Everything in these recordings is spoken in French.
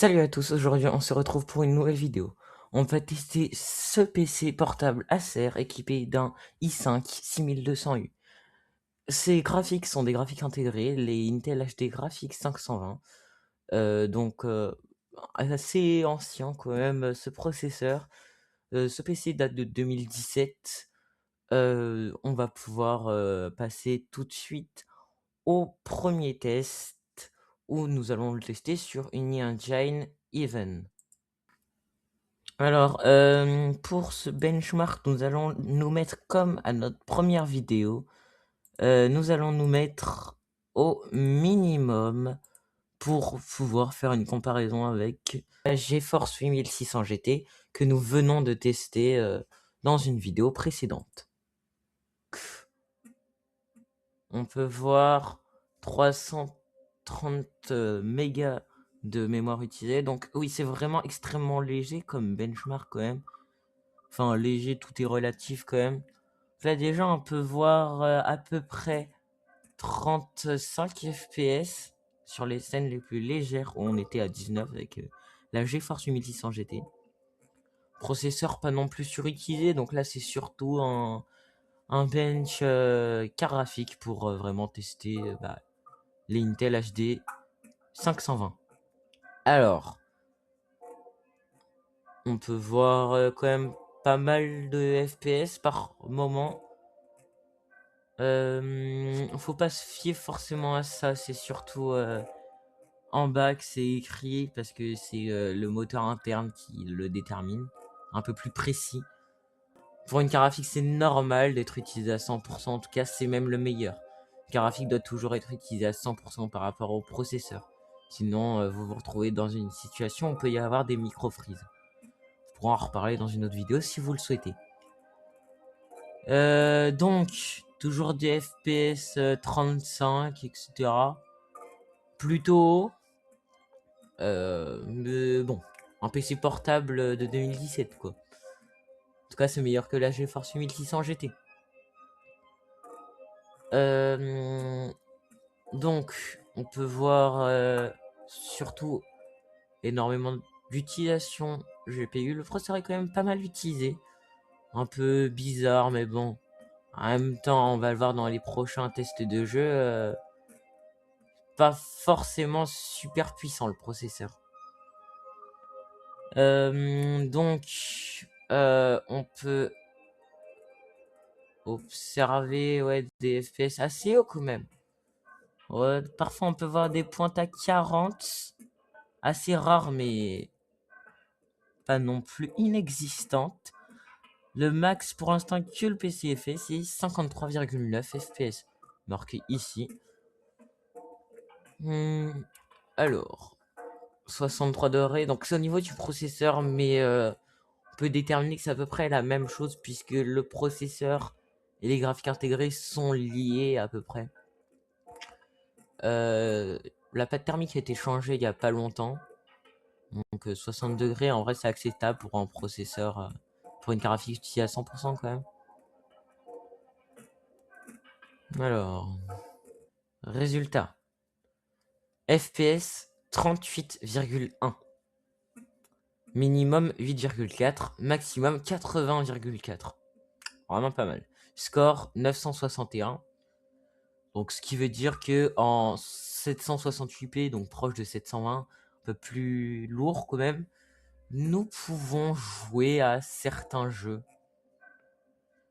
Salut à tous, aujourd'hui on se retrouve pour une nouvelle vidéo. On va tester ce PC portable Acer équipé d'un i5 6200U. Ces graphiques sont des graphiques intégrés, les Intel HD Graphics 520. Donc assez ancien quand même ce processeur. Ce PC date de 2017. On va pouvoir passer tout de suite au premier test où nous allons le tester sur une Engine Even. Alors, pour ce benchmark, nous allons nous mettre comme à notre première vidéo, nous allons nous mettre au minimum pour pouvoir faire une comparaison avec la GeForce 8600 GT que nous venons de tester, dans une vidéo précédente. On peut voir 330 mégas de mémoire utilisée, donc oui, c'est vraiment extrêmement léger comme benchmark quand même. Enfin, léger, tout est relatif quand même. Là, déjà, on peut voir à peu près 35 FPS sur les scènes les plus légères où on était à 19 avec la GeForce 8600 GT. Processeur pas non plus surutilisé, donc là, c'est surtout un bench carte graphique pour vraiment tester les Intel HD 520. Alors, on peut voir quand même pas mal de FPS par moment. Faut pas se fier forcément à ça, c'est surtout en bas que c'est écrit parce que c'est le moteur interne qui le détermine, un peu plus précis. Pour une carte graphique, c'est normal d'être utilisé à 100%, en tout cas c'est même le meilleur. Une carte graphique doit toujours être utilisée à 100% par rapport au processeur. Sinon, vous vous retrouvez dans une situation où il peut y avoir des micro-freezes. On pourra en reparler dans une autre vidéo si vous le souhaitez. Donc, toujours des FPS 35, etc. Plutôt haut. Mais bon, un PC portable de 2017, quoi. En tout cas, c'est meilleur que la GeForce 8600 GT. Donc, on peut voir surtout énormément d'utilisation GPU. Le processeur est quand même pas mal utilisé. Un peu bizarre, mais bon. En même temps, on va le voir dans les prochains tests de jeu. Pas forcément super puissant le processeur. On peut observer des FPS assez hauts quand même. Ouais, parfois on peut voir des pointes à 40, assez rares mais pas non plus inexistantes. Le max pour l'instant que le PC fait, c'est 53,9 FPS, marqué ici. Alors, 63 degrés, donc c'est au niveau du processeur, mais on peut déterminer que c'est à peu près la même chose puisque le processeur et les graphiques intégrés sont liés à peu près. La pâte thermique a été changée il n'y a pas longtemps. Donc 60 degrés, en vrai, c'est acceptable pour un processeur, pour une carte graphique utilisée à 100% quand même. Alors, résultat. FPS 38,1. Minimum 8,4. Maximum 80,4. Vraiment pas mal. Score 961. Donc ce qui veut dire que en 768p, donc proche de 720, un peu plus lourd quand même, nous pouvons jouer à certains jeux.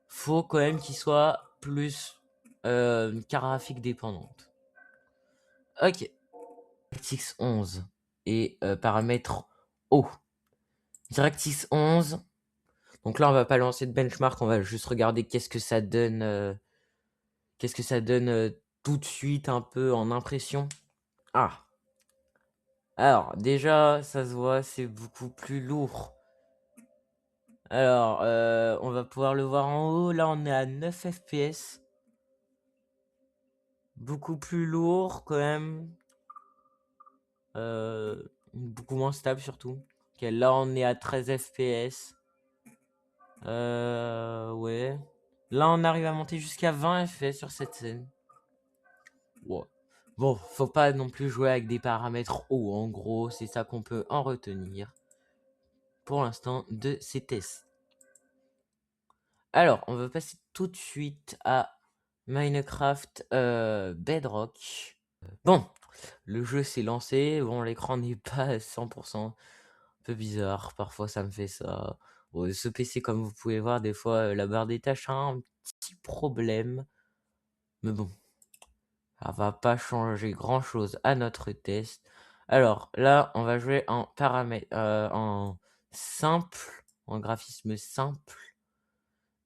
Faut quand même qu'il soit plus carte graphique dépendante. Ok. DirectX 11 et paramètres haut. DirectX 11. Donc là, on va pas lancer de benchmark, on va juste regarder qu'est-ce que ça donne. Qu'est-ce que ça donne tout de suite un peu en impression. Ah. Alors, déjà, ça se voit, c'est beaucoup plus lourd. Alors, on va pouvoir le voir en haut. Là, on est à 9 FPS. Beaucoup plus lourd quand même. Beaucoup moins stable surtout. Ok, là, on est à 13 FPS. Ouais. Là, on arrive à monter jusqu'à 20 FPS sur cette scène. Wow. Bon, faut pas non plus jouer avec des paramètres hauts. En gros, c'est ça qu'on peut en retenir pour l'instant de ces tests. Alors, on va passer tout de suite à Minecraft Bedrock. Bon, le jeu s'est lancé. Bon, l'écran n'est pas à 100%. Un peu bizarre. Parfois, ça me fait ça. Bon, ce PC, comme vous pouvez voir, des fois, la barre des tâches a un petit problème. Mais bon, ça va pas changer grand-chose à notre test. Alors, là, on va jouer en paramètre, en simple, en graphisme simple.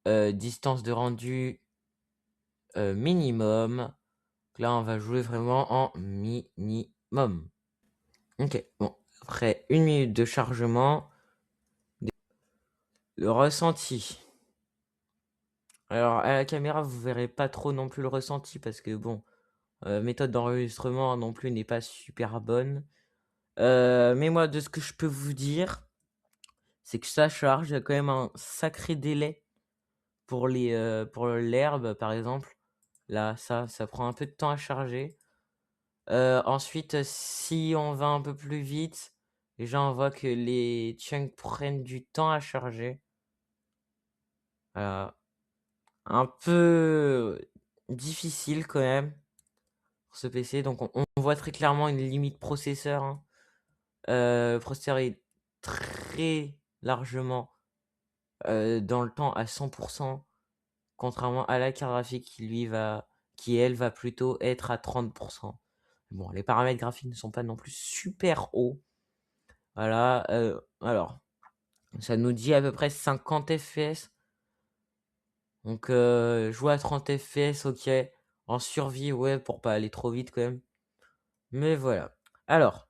Distance de rendu minimum. Donc là, on va jouer vraiment en minimum. Ok, bon. Après 1 minute de chargement, le ressenti. Alors, à la caméra, vous verrez pas trop non plus le ressenti parce que bon, méthode d'enregistrement non plus n'est pas super bonne. Mais moi, de ce que je peux vous dire, c'est que ça charge. Il y a quand même un sacré délai pour l'herbe, par exemple. Là, ça prend un peu de temps à charger. Ensuite, si on va un peu plus vite, déjà on voit que les chunks prennent du temps à charger. Un peu difficile quand même pour ce PC. Donc on voit très clairement une limite processeur, hein. Le processeur est très largement dans le temps à 100%, contrairement à la carte graphique qui elle va plutôt être à 30%. Bon, les paramètres graphiques ne sont pas non plus super hauts. Voilà, alors, ça nous dit à peu près 50 FPS. Donc, jouer à 30 FPS, OK. En survie, ouais, pour pas aller trop vite quand même. Mais voilà. Alors,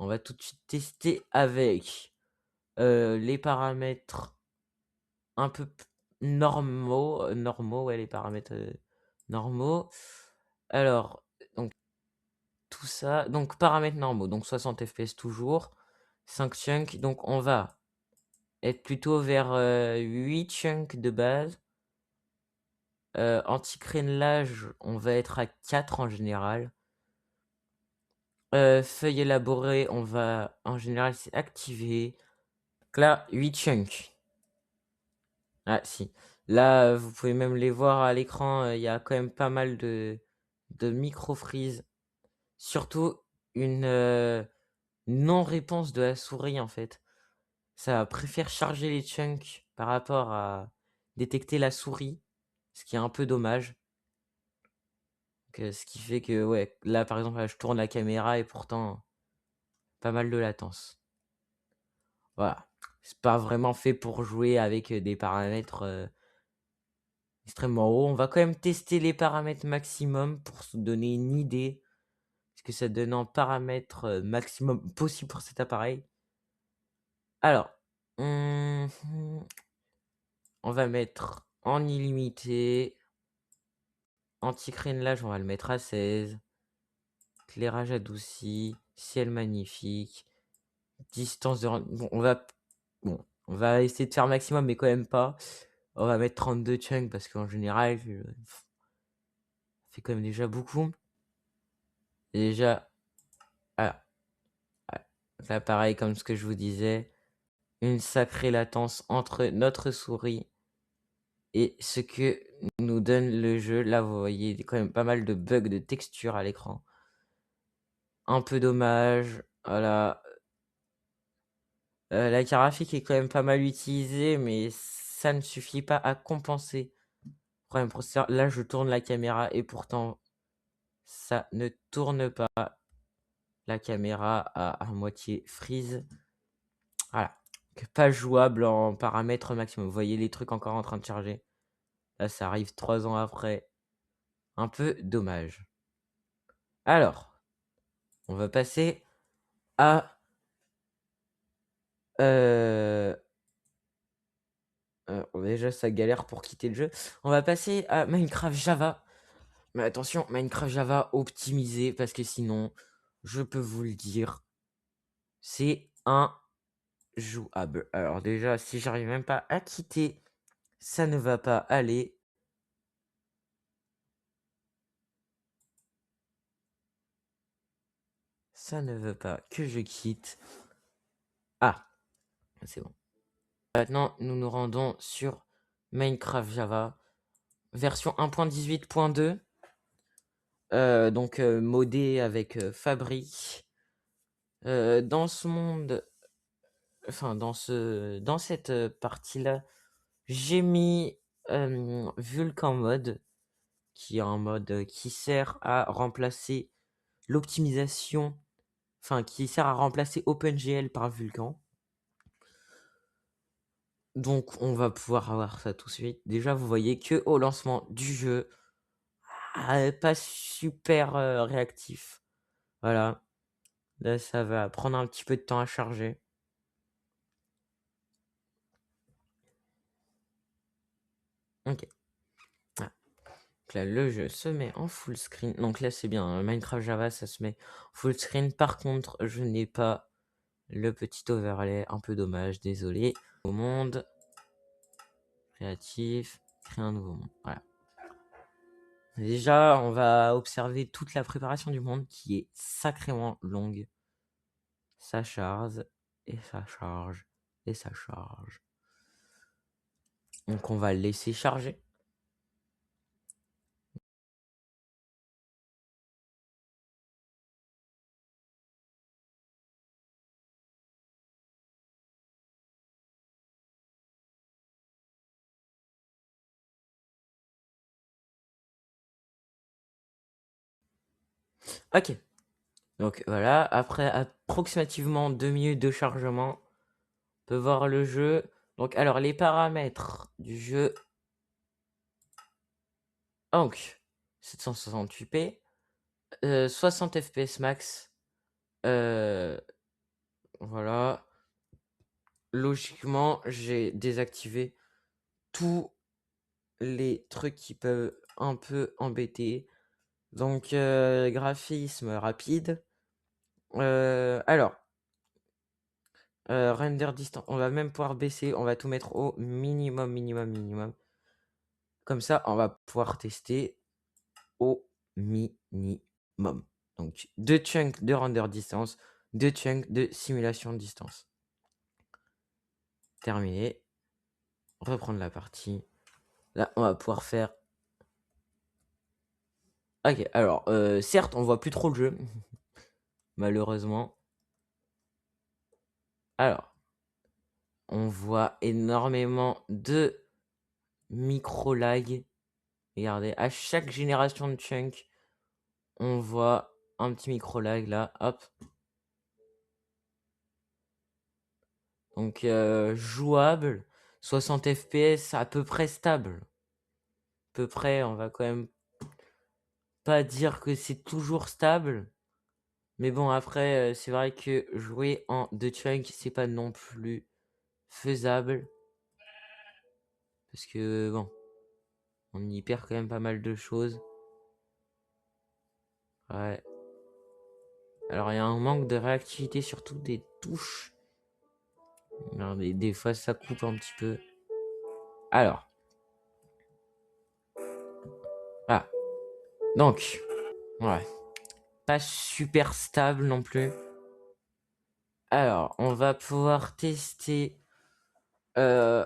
on va tout de suite tester avec les paramètres un peu normaux, ouais, les paramètres normaux. Alors, donc, tout ça, donc paramètres normaux, donc 60 FPS toujours, 5 chunks, donc on va être plutôt vers 8 chunks de base. Anti-crénelage, on va être à 4 en général. Feuille élaborée, on va en général, c'est activé. Donc là, 8 chunks. Ah si. Là, vous pouvez même les voir à l'écran, il y a quand même pas mal de micro-freeze. Surtout une non-réponse de la souris, en fait. Ça préfère charger les chunks par rapport à détecter la souris, ce qui est un peu dommage. Ce qui fait que, ouais, là, par exemple, là, je tourne la caméra et pourtant, pas mal de latence. Voilà. C'est pas vraiment fait pour jouer avec des paramètres extrêmement hauts. On va quand même tester les paramètres maximum pour se donner une idée. Ce que ça donne en paramètres maximum possible pour cet appareil. Alors, on va mettre en illimité. Anti-crénelage, on va le mettre à 16. Éclairage adouci. Ciel magnifique. Distance de bon, on va essayer de faire maximum, mais quand même pas. On va mettre 32 chunks parce qu'en général, ça fait quand même déjà beaucoup. Et déjà, voilà. Là, pareil, comme ce que je vous disais, une sacrée latence entre notre souris et ce que nous donne le jeu. Là, vous voyez quand même pas mal de bugs de texture à l'écran. Un peu dommage. Voilà. La carte graphique est quand même pas mal utilisée, mais ça ne suffit pas à compenser. Problème processeur. Là, je tourne la caméra et pourtant, ça ne tourne pas. La caméra à moitié freeze. Voilà. Pas jouable en paramètres maximum. Vous voyez les trucs encore en train de charger. Là, ça arrive 3 ans après. Un peu dommage. Alors, on va passer à... déjà, ça galère pour quitter le jeu. On va passer à Minecraft Java. Mais attention, Minecraft Java optimisé, parce que sinon, je peux vous le dire, c'est injouable. Alors déjà, si j'arrive même pas à quitter, ça ne va pas aller. ça ne veut pas que je quitte. Ah, c'est bon. Maintenant, nous nous rendons sur Minecraft Java, version 1.18.2. Donc modé avec Fabric. Dans ce monde, enfin dans cette partie-là, j'ai mis Vulkan Mode, qui est un mode qui sert à remplacer l'optimisation, enfin qui sert à remplacer OpenGL par Vulkan. Donc on va pouvoir avoir ça tout de suite. Déjà, vous voyez que au lancement du jeu, pas super réactif. Voilà. Là, ça va prendre un petit peu de temps à charger. Ok. Ah. Donc là, le jeu se met en full screen. Donc là, c'est bien. Minecraft Java, ça se met full screen. Par contre, je n'ai pas le petit overlay. Un peu dommage. Désolé. Au monde. Créatif. Créer un nouveau monde. Voilà. Déjà, on va observer toute la préparation du monde qui est sacrément longue. Ça charge. Et ça charge. Et ça charge. Donc on va le laisser charger. Ok. Donc voilà, après approximativement 2 minutes de chargement, on peut voir le jeu. Donc alors les paramètres du jeu. Donc 768p, 60 fps max. Voilà. Logiquement, j'ai désactivé tous les trucs qui peuvent un peu embêter. Donc graphisme rapide. Alors. Render distance, on va même pouvoir baisser, on va tout mettre au minimum, minimum, minimum. Comme ça, on va pouvoir tester au minimum. Donc, 2 chunks de render distance, 2 chunks de simulation de distance. Terminé. Reprendre la partie. Là, on va pouvoir faire... Ok, alors, certes, on voit plus trop le jeu. Malheureusement. Alors, on voit énormément de micro-lag. Regardez, à chaque génération de chunk, on voit un petit micro lag là, hop. Donc jouable, 60 fps à peu près stable. À peu près, on va quand même pas dire que c'est toujours stable. Mais bon, après, c'est vrai que jouer en 2 chunks, c'est pas non plus faisable. Parce que bon, on y perd quand même pas mal de choses. Ouais. Alors il y a un manque de réactivité, surtout des touches. Regardez, des fois ça coupe un petit peu. Alors. Ah. Donc. Ouais. Pas super stable non plus. Alors, on va pouvoir tester un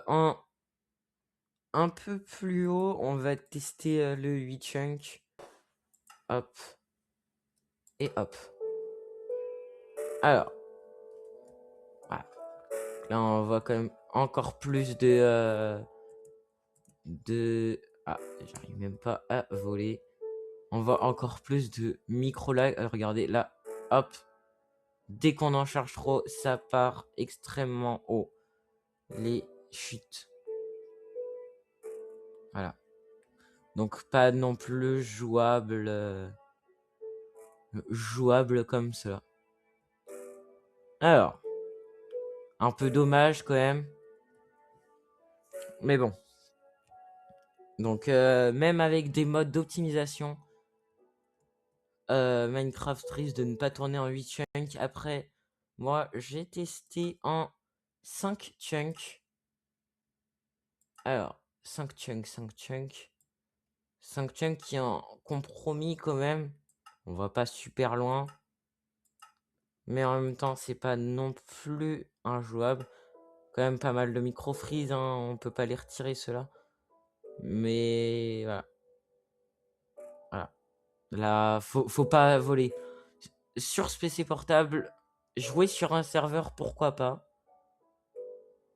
peu plus haut. On va tester le 8 chunk. Hop. Et hop. Alors. Voilà. Là, on voit quand même encore plus de... Ah, j'arrive même pas à voler. On voit encore plus de micro-lag. Regardez, là. Hop. Dès qu'on en charge trop, ça part extrêmement haut. Les chutes. Voilà. Donc pas non plus jouable comme ça. Alors, un peu dommage quand même. Mais bon. Donc même avec des modes d'optimisation, Minecraft risque de ne pas tourner en 8 chunks. Après, moi j'ai testé en 5 chunks. Alors, 5 chunks, 5 chunks. 5 chunks qui est un compromis quand même. On va pas super loin. mais en même temps, c'est pas non plus injouable. Quand même pas mal de micro-freeze, hein, on peut pas les retirer ceux-là. Mais voilà, voilà. Là, faut pas voler. Sur ce PC portable, jouer sur un serveur, pourquoi pas.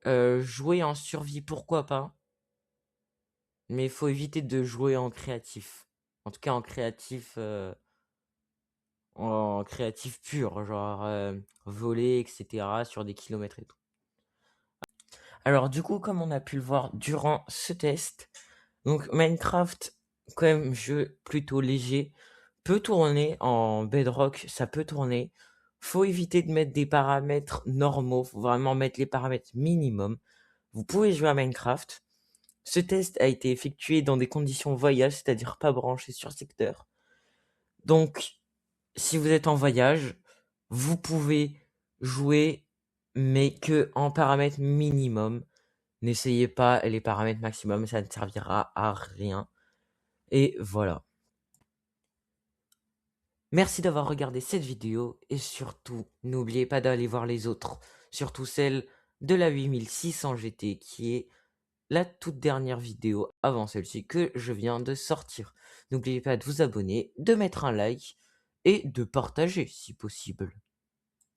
Jouer en survie, pourquoi pas. Mais il faut éviter de jouer en créatif. En tout cas, en créatif pur, genre voler, etc., sur des kilomètres et tout. Alors du coup, comme on a pu le voir durant ce test, donc Minecraft, quand même jeu plutôt léger, peut tourner en Bedrock, ça peut tourner. Faut éviter de mettre des paramètres normaux, faut vraiment mettre les paramètres minimum. Vous pouvez jouer à Minecraft. Ce test a été effectué dans des conditions voyage, c'est-à-dire pas branché sur secteur. Donc, si vous êtes en voyage, vous pouvez jouer, mais que en paramètres minimum. N'essayez pas les paramètres maximum, ça ne servira à rien. Et voilà. Merci d'avoir regardé cette vidéo et surtout, n'oubliez pas d'aller voir les autres, surtout celle de la 8600 GT qui est la toute dernière vidéo avant celle-ci que je viens de sortir. N'oubliez pas de vous abonner, de mettre un like et de partager si possible.